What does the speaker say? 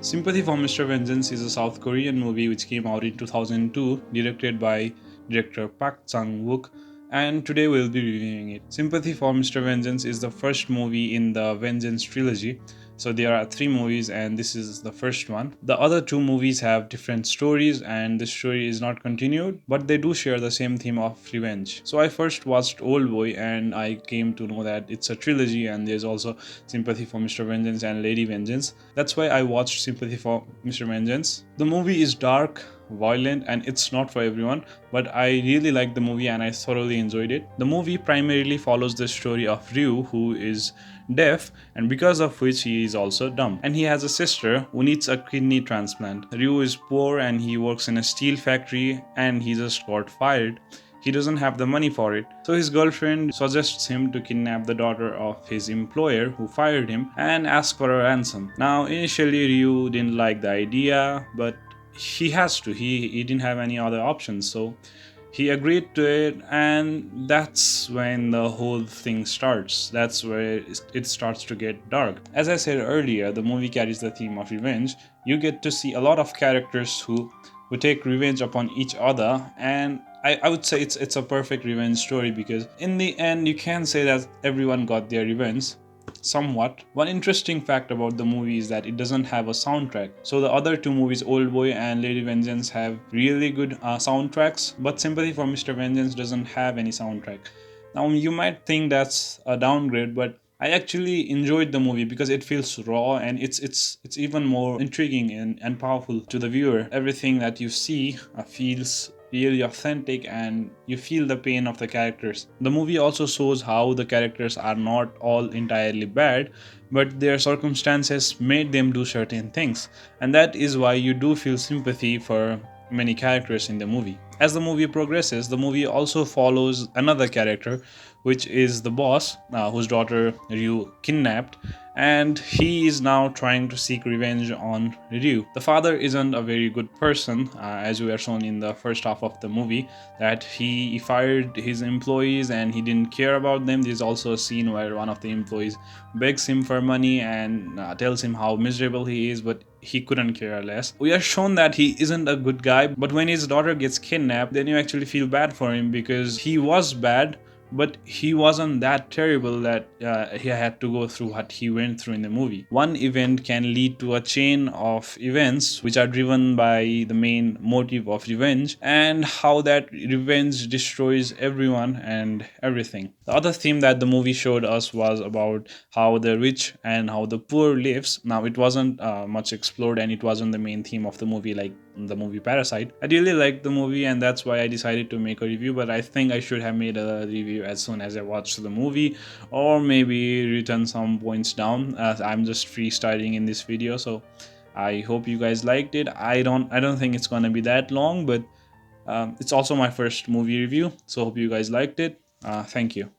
Sympathy for Mr. Vengeance is a South Korean movie which came out in 2002, directed by director Park Sang-wook, and today we'll be reviewing it. Sympathy for Mr. Vengeance is the first movie in the Vengeance trilogy. So there are three movies and this is the first one. The other two movies have different stories and the story is not continued, but they do share the same theme of revenge. So I first watched Old Boy and I came to know that it's a trilogy and there's also Sympathy for Mr. Vengeance and Lady Vengeance. That's why I watched Sympathy for Mr. Vengeance. The movie is dark, violent, and it's not for everyone, but I really liked the movie and I thoroughly enjoyed it. The movie primarily follows the story of Ryu, who is deaf and because of which he is also dumb, and he has a sister who needs a kidney transplant. Ryu is poor and he works in a steel factory and he just got fired. He doesn't have the money for it. So his girlfriend suggests him to kidnap the daughter of his employer who fired him and ask for a ransom. Now initially Ryu didn't like the idea, but he has to. He didn't have any other options. So he agreed to it, and that's when the whole thing starts. That's where it starts to get dark. As I said earlier, the movie carries the theme of revenge. You get to see a lot of characters who take revenge upon each other, and I would say it's a perfect revenge story because in the end you can say that everyone got their revenge somewhat. One interesting fact about the movie is that it doesn't have a soundtrack. So the other two movies, Old Boy and Lady Vengeance, have really good soundtracks, but Sympathy for Mr. Vengeance doesn't have any soundtrack. Now you might think that's a downgrade, but I actually enjoyed the movie because it feels raw and it's even more intriguing and powerful to the viewer. Everything that you see feels really authentic and you feel the pain of the characters. The movie also shows how the characters are not all entirely bad, but their circumstances made them do certain things, and that is why you do feel sympathy for many characters in the movie. As the movie progresses, the movie also follows another character, which is the boss, whose daughter Ryu kidnapped, and he is now trying to seek revenge on Ryu. The father isn't a very good person, as we are shown in the first half of the movie, that he fired his employees and he didn't care about them. There's also a scene where one of the employees begs him for money and tells him how miserable he is, but he couldn't care less. We are shown that he isn't a good guy, but when his daughter gets kidnapped, then you actually feel bad for him because he was bad, but he wasn't that terrible that he had to go through what he went through in the movie. One event can lead to a chain of events which are driven by the main motive of revenge and how that revenge destroys everyone and everything. The other theme that the movie showed us was about how the rich and how the poor lives. Now it wasn't much explored and it wasn't the main theme of the movie like the movie Parasite. I really liked the movie and that's why I decided to make a review, but I think I should have made a review as soon as I watched the movie, or maybe written some points down as I'm just freestyling in this video. So I hope you guys liked it. I don't think it's gonna be that long, but it's also my first movie review, so hope you guys liked it. Thank you.